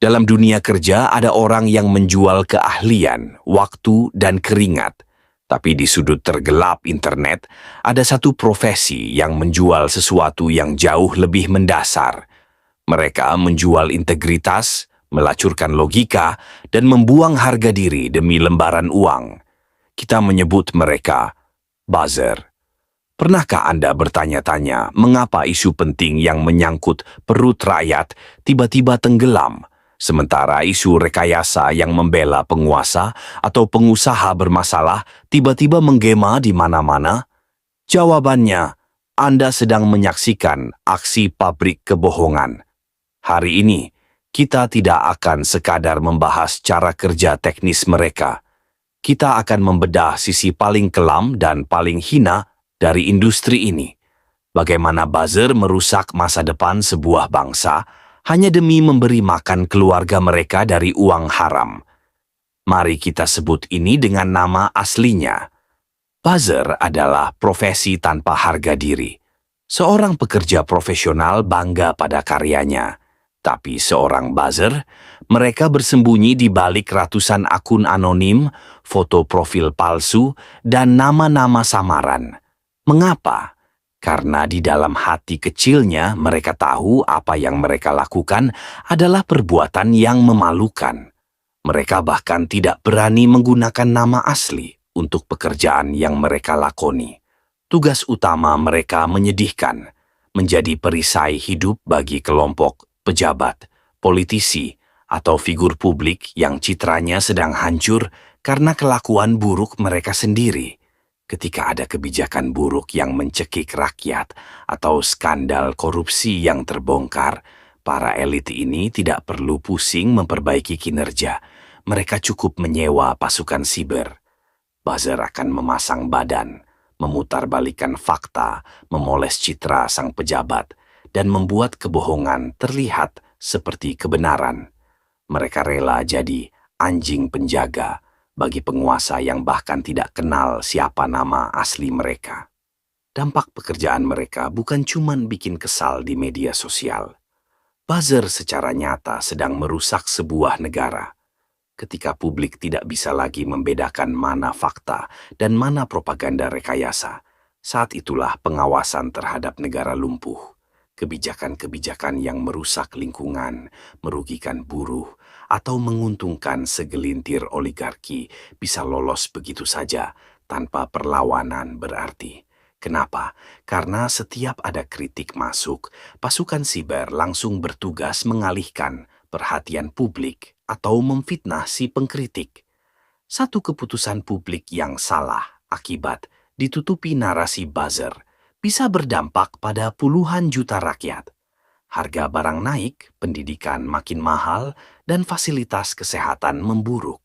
Dalam dunia kerja ada orang yang menjual keahlian, waktu, dan keringat. Tapi di sudut tergelap internet, ada satu profesi yang menjual sesuatu yang jauh lebih mendasar. Mereka menjual integritas, melacurkan logika, dan membuang harga diri demi lembaran uang. Kita menyebut mereka buzzer. Pernahkah Anda bertanya-tanya mengapa isu penting yang menyangkut perut rakyat tiba-tiba tenggelam, sementara isu rekayasa yang membela penguasa atau pengusaha bermasalah tiba-tiba menggema di mana-mana? Jawabannya, Anda sedang menyaksikan aksi pabrik kebohongan. Hari ini, kita tidak akan sekadar membahas cara kerja teknis mereka. Kita akan membedah sisi paling kelam dan paling hina dari industri ini. Bagaimana buzzer merusak masa depan sebuah bangsa hanya demi memberi makan keluarga mereka dari uang haram. Mari kita sebut ini dengan nama aslinya. Buzzer adalah profesi tanpa harga diri. Seorang pekerja profesional bangga pada karyanya. Tapi seorang buzzer, mereka bersembunyi di balik ratusan akun anonim, foto profil palsu, dan nama-nama samaran. Mengapa? Karena di dalam hati kecilnya mereka tahu apa yang mereka lakukan adalah perbuatan yang memalukan. Mereka bahkan tidak berani menggunakan nama asli untuk pekerjaan yang mereka lakoni. Tugas utama mereka menyedihkan, menjadi perisai hidup bagi kelompok pejabat, politisi, atau figur publik yang citranya sedang hancur karena kelakuan buruk mereka sendiri. Ketika ada kebijakan buruk yang mencekik rakyat atau skandal korupsi yang terbongkar, para elit ini tidak perlu pusing memperbaiki kinerja. Mereka cukup menyewa pasukan siber. Buzzer akan memasang badan, memutarbalikkan fakta, memoles citra sang pejabat, dan membuat kebohongan terlihat seperti kebenaran. Mereka rela jadi anjing penjaga bagi penguasa yang bahkan tidak kenal siapa nama asli mereka. Dampak pekerjaan mereka bukan cuma bikin kesal di media sosial. Buzzer secara nyata sedang merusak sebuah negara. Ketika publik tidak bisa lagi membedakan mana fakta dan mana propaganda rekayasa, saat itulah pengawasan terhadap negara lumpuh. Kebijakan-kebijakan yang merusak lingkungan, merugikan buruh, atau menguntungkan segelintir oligarki bisa lolos begitu saja tanpa perlawanan berarti. Kenapa? Karena setiap ada kritik masuk, pasukan siber langsung bertugas mengalihkan perhatian publik atau memfitnah si pengkritik. Satu keputusan publik yang salah akibat ditutupi narasi buzzer bisa berdampak pada puluhan juta rakyat. Harga barang naik, pendidikan makin mahal, dan fasilitas kesehatan memburuk.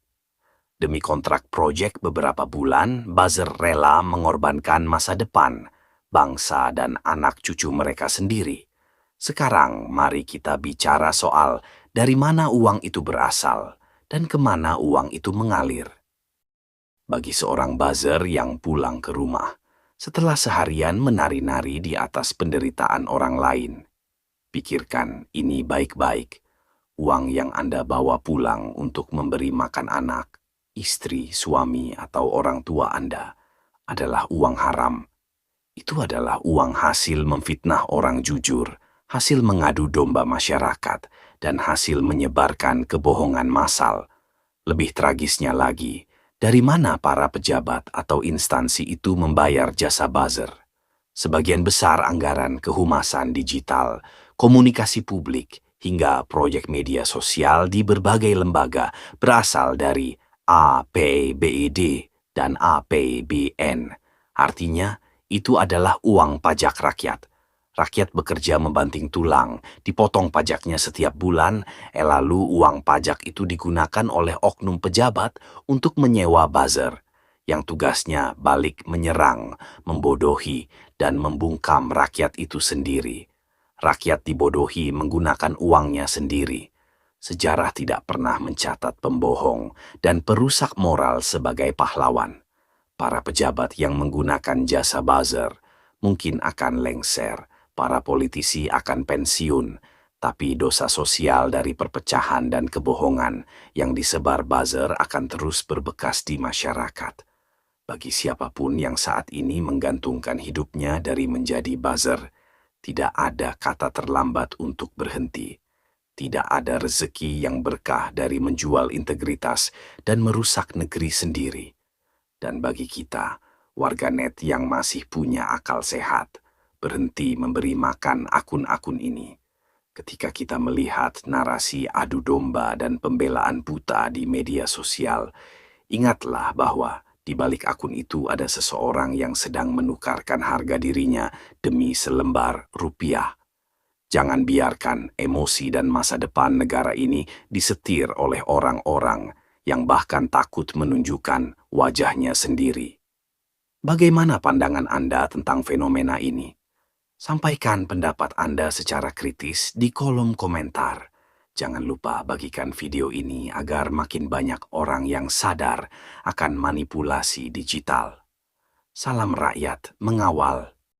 Demi kontrak proyek beberapa bulan, buzzer rela mengorbankan masa depan, bangsa dan anak cucu mereka sendiri. Sekarang mari kita bicara soal dari mana uang itu berasal dan kemana uang itu mengalir. Bagi seorang buzzer yang pulang ke rumah, setelah seharian menari-nari di atas penderitaan orang lain, pikirkan ini baik-baik. Uang yang Anda bawa pulang untuk memberi makan anak, istri, suami, atau orang tua Anda adalah uang haram. Itu adalah uang hasil memfitnah orang jujur, hasil mengadu domba masyarakat, dan hasil menyebarkan kebohongan massal. Lebih tragisnya lagi, dari mana para pejabat atau instansi itu membayar jasa buzzer? Sebagian besar anggaran kehumasan digital, komunikasi publik, hingga proyek media sosial di berbagai lembaga berasal dari APBD dan APBN. Artinya, itu adalah uang pajak rakyat. Rakyat bekerja membanting tulang, dipotong pajaknya setiap bulan, lalu uang pajak itu digunakan oleh oknum pejabat untuk menyewa buzzer, yang tugasnya balik menyerang, membodohi, dan membungkam rakyat itu sendiri. Rakyat dibodohi menggunakan uangnya sendiri. Sejarah tidak pernah mencatat pembohong dan perusak moral sebagai pahlawan. Para pejabat yang menggunakan jasa buzzer mungkin akan lengser, para politisi akan pensiun, Tapi dosa sosial dari perpecahan dan kebohongan yang disebar buzzer akan terus berbekas di masyarakat. Bagi siapapun yang saat ini menggantungkan hidupnya dari menjadi buzzer, tidak ada kata terlambat untuk berhenti. Tidak ada rezeki yang berkah dari menjual integritas dan merusak negeri sendiri. Dan bagi kita, warganet yang masih punya akal sehat, berhenti memberi makan akun-akun ini. Ketika kita melihat narasi adu domba dan pembelaan buta di media sosial, ingatlah bahwa di balik akun itu ada seseorang yang sedang menukarkan harga dirinya demi selembar rupiah. Jangan biarkan emosi dan masa depan negara ini disetir oleh orang-orang yang bahkan takut menunjukkan wajahnya sendiri. Bagaimana pandangan Anda tentang fenomena ini? Sampaikan pendapat Anda secara kritis di kolom komentar. Jangan lupa bagikan video ini agar makin banyak orang yang sadar akan manipulasi digital. Salam rakyat mengawal